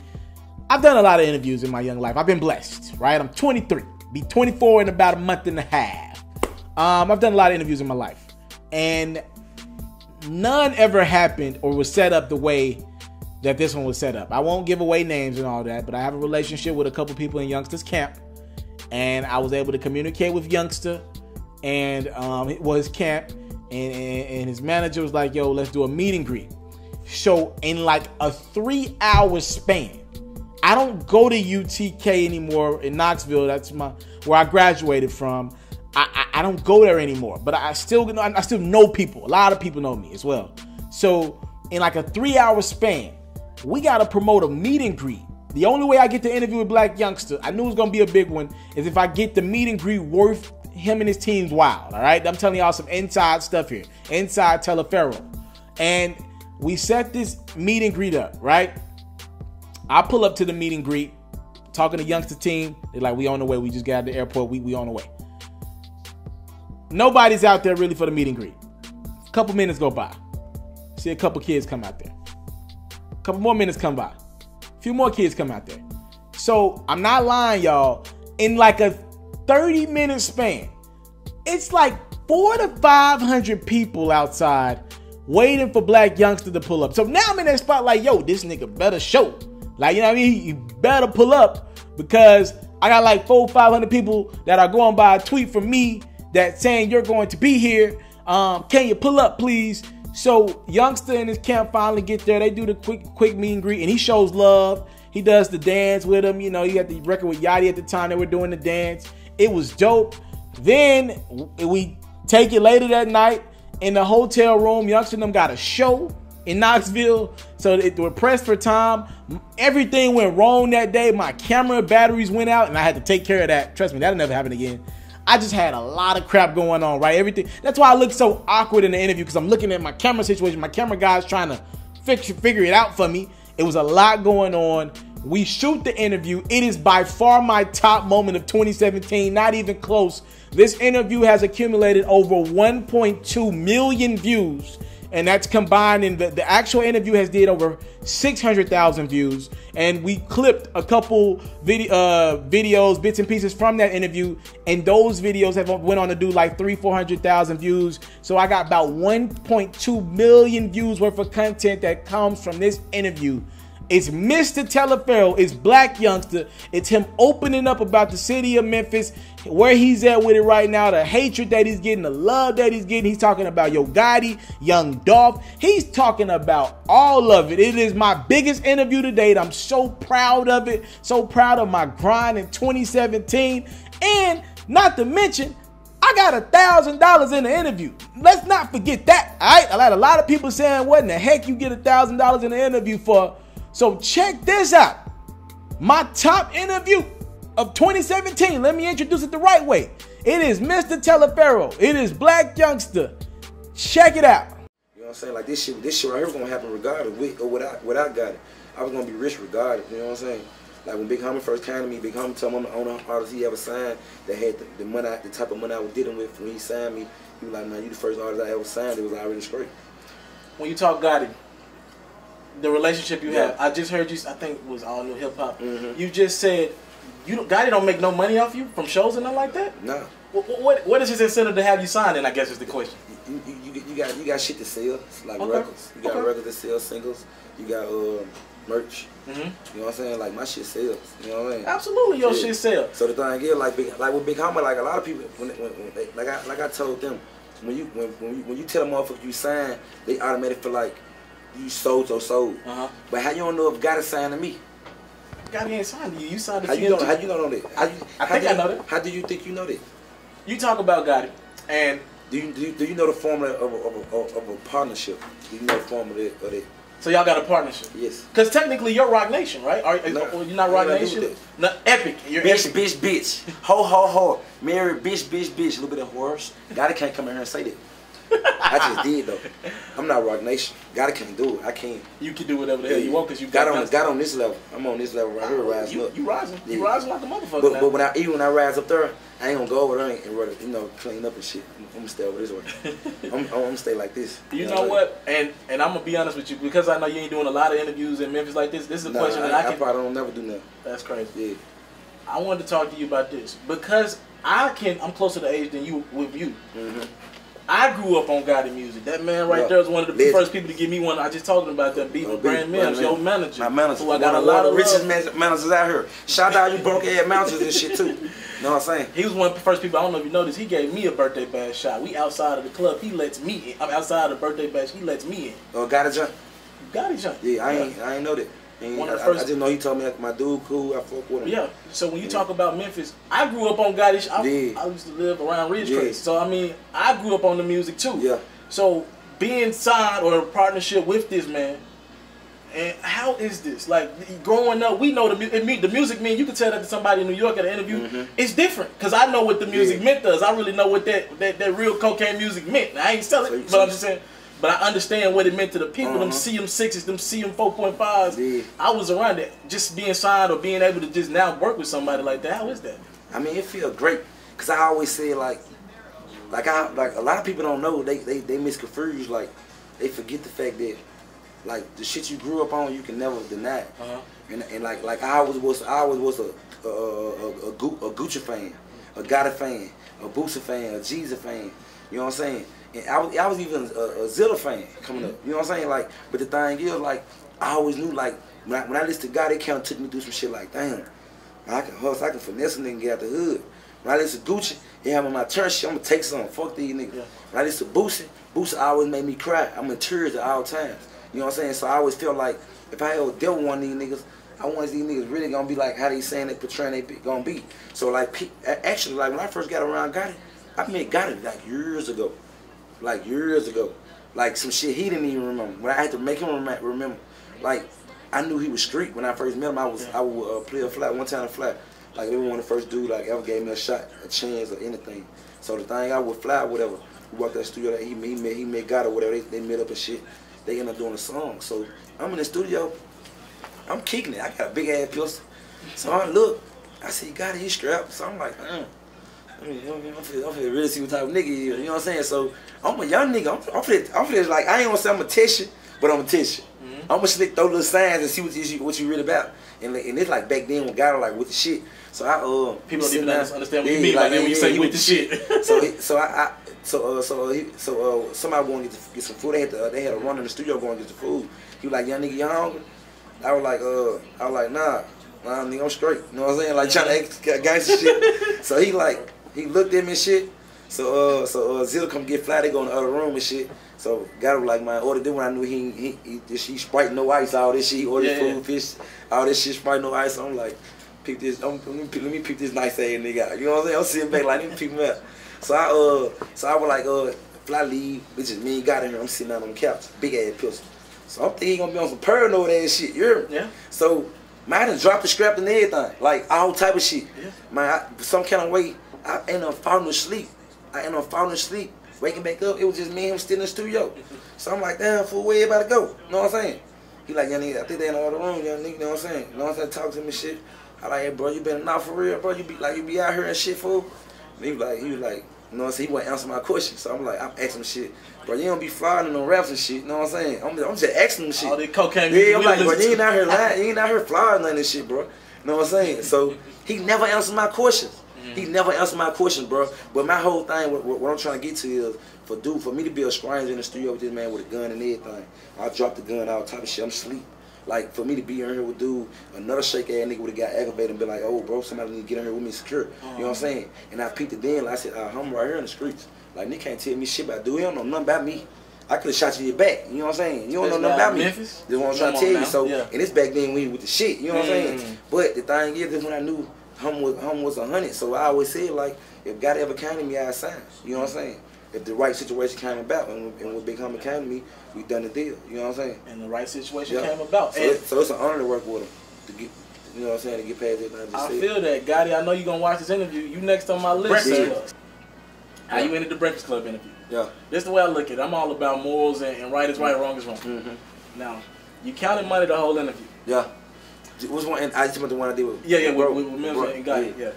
I've done a lot of interviews in my young life. I've been blessed, right? I'm 23. Be 24 in about a month and a half. I've done a lot of interviews in my life, and none ever happened or was set up the way that this one was set up. I won't give away names and all that, but I have a relationship with a couple people in Youngster's camp, and I was able to communicate with Youngster and it was camp, and his manager was like, yo, let's do a meet and greet. So in like a 3-hour span, I don't go to UTK anymore in Knoxville. That's where I graduated from. I don't go there anymore, but I still know people. A lot of people know me as well. So in like a 3-hour span, we got to promote a meet and greet. The only way I get to interview with Black Youngster, I knew it was going to be a big one, is if I get the meet and greet worth him and his team's while. All right. I'm telling y'all some inside stuff here. Inside Taliaferro. And we set this meet and greet up, right? I pull up to the meet and greet, talking to Youngster team. They're like, we on the way. We just got out of the airport. We on the way. Nobody's out there really for the meet and greet. A couple minutes go by. See a couple kids come out there. A couple more minutes come by. A few more kids come out there. So I'm not lying, y'all. In like a 30-minute span, it's like 400 to 500 people outside waiting for Black Youngster to pull up. So now I'm in that spot like, yo, this nigga better show. Like, you know what I mean? You better pull up, because I got like 400 or 500 people that are going by a tweet from me that saying you're going to be here. Can you pull up, please? So Youngster and his camp finally get there. They do the quick meet and greet, and he shows love. He does the dance with him. You know, he got the record with Yachty at the time. They were doing the dance. It was dope. Then we take it later that night in the hotel room. Youngster and them got a show in Knoxville. So they were pressed for time. Everything went wrong that day. My camera batteries went out, and I had to take care of that. Trust me, that'll never happen again. I just had a lot of crap going on, right? Everything. That's why I look so awkward in the interview, because I'm looking at my camera situation. My camera guy's trying to figure it out for me. It was a lot going on. We shoot the interview. It is by far my top moment of 2017, not even close. This interview has accumulated over 1.2 million views, and that's combined in the actual interview has did over 600,000 views. And we clipped a couple videos, bits and pieces from that interview, and those videos have went on to do like 300,000-400,000 views. So I got about 1.2 million views worth of content that comes from this interview. It's Mr.Taliaferro. It's Black Youngster. It's him opening up about the city of Memphis, where he's at with it right now, the hatred that he's getting, the love that he's getting. He's talking about Yo Gotti, Young Dolph. He's talking about all of it. It is my biggest interview to date. I'm so proud of it. So proud of my grind in 2017. And not to mention, I got $1,000 in the interview. Let's not forget that. All right. I had a lot of people saying, what in the heck you get $1,000 in the interview for? So check this out. My top interview of 2017. Let me introduce it the right way. It is Mr.Taliaferro. It is Black Youngster. Check it out. You know what I'm saying? Like this shit right here was gonna happen regardless, with or without got it. I was gonna be rich regardless. You know what I'm saying? Like when Big Homie first came to me, Big Homie told me I'm the only artist he ever signed that had the money, the type of money I was dealing with when he signed me. He was like, "Nah, you the first artist I ever signed. It was already straight." When you talk Gotti, the relationship you have, I just heard you, I think it was All New Hip Hop. You just said Gotti don't make no money off you from shows and nothing like that? No. What is his incentive to have you sign? And I guess is the question. You got shit to sell, like Okay. records. You got records that sell singles. You got merch. You know what I'm saying? Like my shit sells. You know what I mean? Absolutely, your shit sells. So the thing is, like with Big Homie, like a lot of people, when they, like I told them, when you tell a motherfucker you sign, they automatically feel like you sold your soul. But how you don't know if Gotti signed to me? Gotti ain't signed to you. You signed to How you know that? I think I know that. How do you think you know that? You talk about Gotti, and do you know the formula of a partnership? Do you know the formula of that? So y'all got a partnership? Yes. Because technically you're Rock Nation, right? You're not Rock Nation? No, Epic. You're bitch, Epic. bitch. Ho, ho, ho. Married, bitch. A little bit of horse. Gotti can't come in here and say that. I just did, though. I'm not Rock Nation. Gotti can't do it. I can't. You can do whatever the hell you want because you got on this level. I'm on this level right here, rising up. You rising. You rising like a motherfucker now. But even when I rise up there, I ain't gonna go over there and clean up and shit. I'm gonna stay over this way. I'm gonna stay like this. You know what? And I'm gonna be honest with you because I know you ain't doing a lot of interviews in Memphis like this. This is a question that I probably don't never do nothing. That's crazy. Yeah. I wanted to talk to you about this because I'm closer to age than you with you. I grew up on Gotti music. That man right there was one of the first people to give me one. I just talking about that beat with Brand Mims, your manager. My manager. Who I got a lot of richest managers out here. Shout out you broke ass managers and shit too. You know what I'm saying? He was one of the first people. I don't know if you noticed. He gave me a birthday bash shot. We outside of the club. He lets me in. I'm outside of the birthday bash. He lets me in. Oh, Gotti jump. Gotti jump. Yeah, I ain't know that. I just know he told me like my dude cool. I fuck with him. Yeah. So when you talk about Memphis, I grew up on Gotti. I used to live around Ridgecrest. So I mean, I grew up on the music too. Yeah. So being signed or a partnership with this man, and how is this? Like growing up, we know the music mean. You can tell that to somebody in New York at an interview. It's different because I know what the music meant to us. I really know what that real cocaine music meant. Now, I ain't selling it, but I'm just saying. But I understand what it meant to the people, them CM6s, them CM 4.5s. I was around it. Just being signed or being able to just now work with somebody like that, how is that? I mean, it feels great. Because I always say, like a lot of people don't know, they misconfuse, like, they forget the fact that, like, the shit you grew up on, you can never deny it. And like I always was a Gucci fan, a Gotti fan, a Boosie fan, a Jeezy fan. You know what I'm saying? And I was even a Zilla fan coming up. You know what I'm saying? Like, but the thing is, like, I always knew, like, when I listened to Gotti, it kind of took me through some shit like, damn, I can hustle, I can finesse a nigga and get out the hood. When I listen to Gucci, he have on my turn shit, I'm gonna take some, fuck these niggas. When I listen to Boosie always made me cry. I'm in tears at all times. You know what I'm saying? So I always felt like if I ever dealt with one of these niggas, I want these niggas really gonna be like how they saying they portraying they gonna be. So like, actually, like when I first got around Gotti, I met Gotti like years ago. Like some shit he didn't even remember. When I had to make him remember. Like, I knew he was street when I first met him. I would play a flat one time a flat. Like, they were one of the first dudes like ever gave me a shot, a chance, or anything. So the thing I would fly, whatever. We walked to the studio. He met Gotti or whatever. They met up and shit. They ended up doing a song. So I'm in the studio. I'm kicking it. I got a big ass pistol. So I look. I see Gotti, he strapped. So I'm like, I'm finna really see what type of nigga he is. You know what I'm saying? So I'm a young nigga. I'm finna like, I ain't gonna say I'm gonna test you, but I'm gonna test you. I'm gonna slick throw little signs and see what you really about. And it's like back then when Gotti like with the shit. So people don't even understand what you mean by that when you say with the shit. So somebody going to get some food. They had a run in the studio going to get the food. He was like, young nigga, you hungry? I was like, nah, nigga, I'm straight. You know what I'm saying? Like trying to act gangster shit. So he looked at me and shit. So Zilla come get fly. They go in the other room and shit. So Gotti was like, man, ordered this when I knew he Sprite no ice, all this shit. He ordered food, fish, all this shit, Sprite no ice. So I'm like, pick this. Let me pick this nice ass nigga out. You know what I'm saying? I'm sitting back like, let me pick him out. So I was like, fly leave. It's just me and Gotti here. I'm sitting out on the couch, big ass pistol. So I'm thinking he gonna be on some paranoid ass shit. You hear me? Yeah. So man, I done dropped the strap and everything, like all type of shit. Yeah. Man, some kind of way, I ended up falling asleep. Waking back up, it was just me and him still in the studio. So I'm like, damn, fool, where everybody go? You know what I'm saying? He like, young nigga, I think they in the other room, young nigga, you know what I'm saying? You know what I'm saying? Talk to me shit. I like, hey, bro, you been not for real, bro? You be out here and shit, fool? And he was like, you know what I'm saying? He wouldn't answer my question. So I'm like, I'm asking him shit. Bro, you don't be flying in no raps and shit, you know what I'm saying? I'm just asking him shit. All the cocaine. Yeah, I'm like, bro, you ain't out here lying. You ain't out here flying none of this shit, bro. You know what I'm saying? So he never answered my questions. He never answered my questions, bro. But my whole thing, what I'm trying to get to is, for me to be a stranger in the studio with this man with a gun and everything, I dropped the gun, all type of shit, I'm asleep. Like, for me to be in here with dude, another shake ass nigga would have got aggravated and be like, oh, bro, somebody need to get in here with me secure. You know what I'm saying? And I peeped it then, like I said, I'm right here in the streets. Like, nigga can't tell me shit about dude. He don't know nothing about me. I could have shot you in your back. You know what I'm saying? You don't know nothing about me. Memphis? That's what I'm trying to tell you. So, and it's back then when he with the shit. You know what I'm saying? But the thing is when I knew hum was 100. So I always said, like, if God ever came to me, I'd sign. You know what I'm saying? If the right situation came about and when Big Homie came to me, we done the deal. You know what I'm saying? And the right situation came about. So it's an honor to work with him. To get, you know what I'm saying? To get past everything I just said. Feel that, Gotti. I know you're gonna watch this interview. You next on my list. How you ended the Breakfast Club interview? Yeah. This is the way I look at it. I'm all about morals and right is right, wrong is wrong. Now, you counted money the whole interview. Yeah. Which one? I just want the one I did with. Yeah, with Mills and Gotti. Yeah.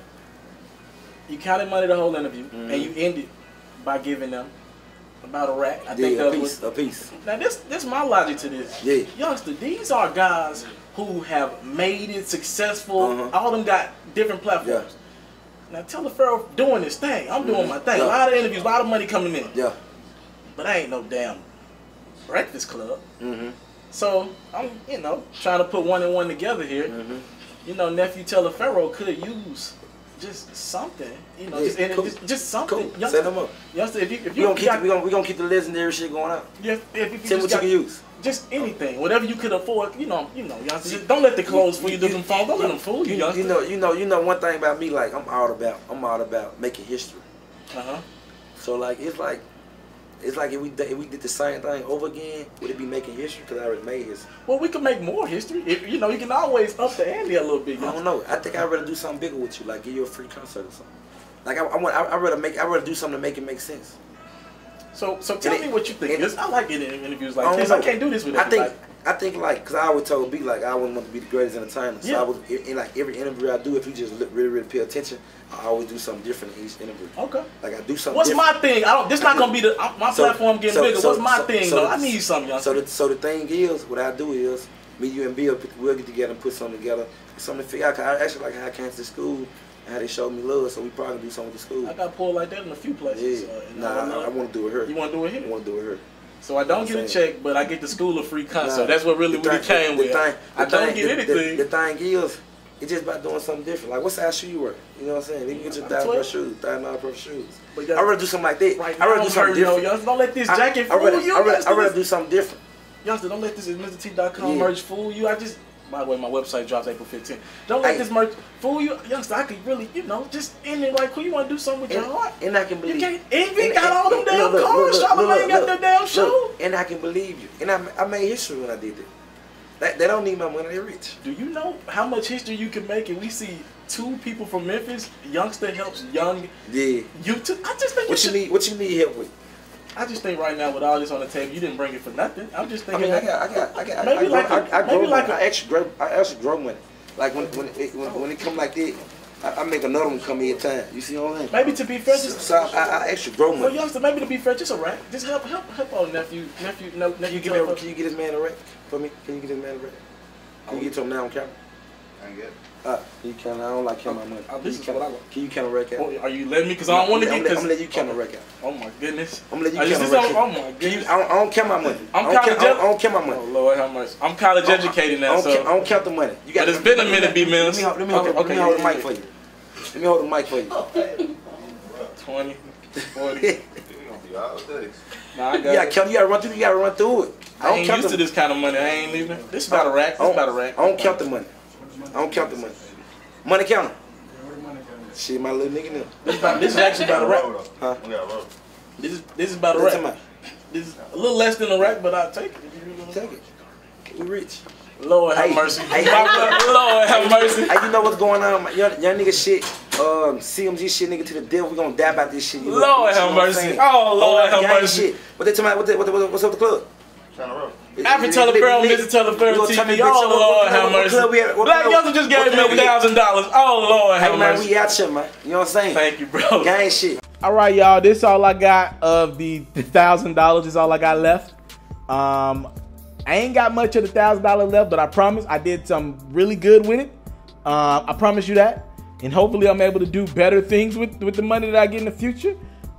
You counted money the whole interview, and you ended by giving them about a rack. I think a piece. Now this my logic to this. Yeah. Youngster, these are guys who have made it successful. All of them got different platforms. Now Taliaferro doing this thing. I'm doing my thing. A lot of interviews, a lot of money coming in. Yeah. But I ain't no damn Breakfast Club. So I'm, trying to put one and one together here. You know, nephew Taliaferro could use just something, just something. Cool. Set them up. Youngster, we gonna keep the legendary shit going out. Tell what you can use. Just anything, whatever you could afford. Youngster, don't let the clothes fool you. Do them phones. Don't let them fool you. You know one thing about me. Like I'm all about making history. So like it's like if we did the same thing over again, would it be making history? Because I already made history. Well, we can make more history. You can always up the ante a little bit. I don't know. I think I'd rather do something bigger with you, like give you a free concert or something. Like I'd rather do something to make it make sense. So tell me what you think. I like it in interviews like this. I can't do this with everybody. I think like, cause I always told B like I wouldn't want to be the greatest entertainer. So I was in like every interview I do, if you just really pay attention, I always do something different in each interview. Okay. Like I do something. What's my thing? This not gonna be my platform getting bigger. What's my thing though? I need something, y'all. So the thing is, what I do is, me, you, and Bill, we'll get together and put something together. Something to figure out. Cause I actually like how I came to school and how they showed me love. So we probably do something with the school. I got pulled like that in a few places. Yeah. I want to do it here. You want to do it here? I want to do it here. So I don't get a check, but I get the school a free concert. That's what really came with. I don't get anything. The thing is, it's just about doing something different. Like, what size shoe you wear? You know what I'm saying? You can get your $1,000 shoes, $1,000 shoes. I'd rather do something like that. I'd rather do something different. Don't let this jacket fool you. I'd rather do something different. Youngster, don't let this MrT.com merch fool you. By the way, my website drops April 15th. Don't let this merch fool you. Youngster, I could really, just end it like, you want to do something with your heart? And I can believe you. Can't envy got all them damn cars. Charlamagne got their damn show. And I can believe you. And I made history when I did that. They don't need my money, they're rich. Do you know how much history you can make? And we see 2 people from Memphis. Youngster helps young YouTube. I just think what you need help with? I just think right now with all this on the table, you didn't bring it for nothing. I'm just thinking. I actually grow money. Like when it come like that, I make another one come every time. You see what I'm saying? Maybe to be fair, I actually grow money. Well, youngster, maybe to be fair, just a rack. Just help on nephew. Can you get this man a rack for me? Can you get this man a rack? Can you get to him now on camera? I can get it. You can. I don't like count my money. Can you count a rack out? Oh, are you letting me? Because I don't want to get. I'm gonna let you count a rack out. Oh my goodness. I'm gonna let you count a rack out. Oh my goodness. I don't count my money. I don't count my money. Oh Lord, how much? I'm college educated now, so I don't count the money. But it's been a minute, B Mills. Let me hold the mic for you. Let me hold the mic for you. 20, 40. You're gonna be all days. Nah, I got you gotta run through it. I ain't used to this kind of money. I ain't even. This is about a rack. This about a rack. I don't count the money. Money counter. Shit, my little nigga now. This is actually about a rack. Huh? This is about a rack. This is a little less than a rack, but I'll take it. Take it. We rich. Lord have mercy. Lord have mercy. Hey, you know what's going on? Young nigga shit. CMG shit, nigga, to the devil. We gonna die about this shit. Lord have mercy. Oh, Lord have mercy. What they talking about? What's up with the club? After Taliaferro, Mr.Taliaferro TV. Oh, Lord have mercy. Black Youngster just gave me $1,000. Oh, Lord have mercy. We out here, man. You know what I'm saying? Thank you, bro. Gang shit. All right, y'all. This is all I got of the $1,000. This is all I got left. I ain't got much of the $1,000 left, but I promise I did some really good with it. I promise you that. And hopefully I'm able to do better things with the money that I get in the future.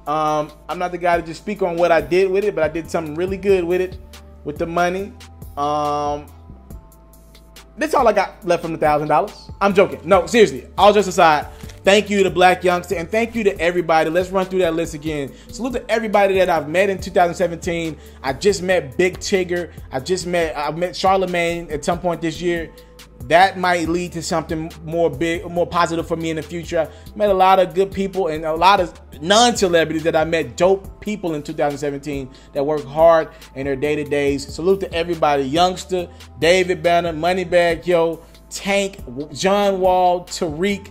I'm not the guy to just speak on what I did with it, but I did something really good with it, with the money. That's all I got left from the $1,000. I'm joking. No, seriously, all just aside, thank you to Black Youngster, and thank you to everybody. Let's run through that list again. Salute to everybody that I've met in 2017. I just met Big Tigger. I met Charlemagne at some point this year. That might lead to something more big, more positive for me in the future. I met a lot of good people and a lot of non-celebrities that I met, dope people in 2017 that work hard in their day-to-days. Salute to everybody. Youngster, David Banner, Moneybag Yo, Tank, John Wall, Tariq,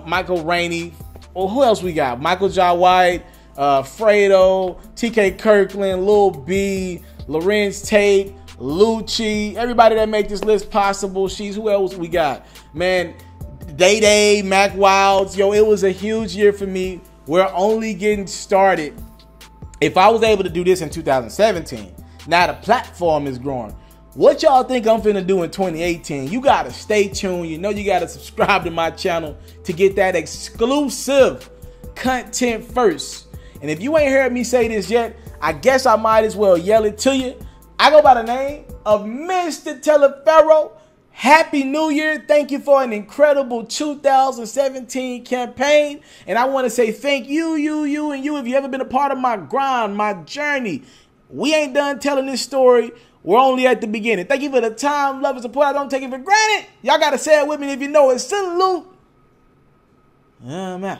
Michael Rainey. Well, who else we got? Michael J. White, Fredo, TK Kirkland, Lil B, Lorenz Tate, Lucci, everybody that make this list possible. Who else we got? Man, Day Day, Mac Wilds. Yo, it was a huge year for me. We're only getting started. If I was able to do this in 2017, now the platform is growing. What y'all think I'm finna do in 2018? You gotta stay tuned. You know you gotta subscribe to my channel to get that exclusive content first. And if you ain't heard me say this yet, I guess I might as well yell it to you. I go by the name of Mr. Taliaferro. Happy New Year. Thank you for an incredible 2017 campaign. And I want to say thank you, and you if you ever been a part of my grind, my journey. We ain't done telling this story. We're only at the beginning. Thank you for the time, love, and support. I don't take it for granted. Y'all got to say it with me if you know it. Salute. I'm out.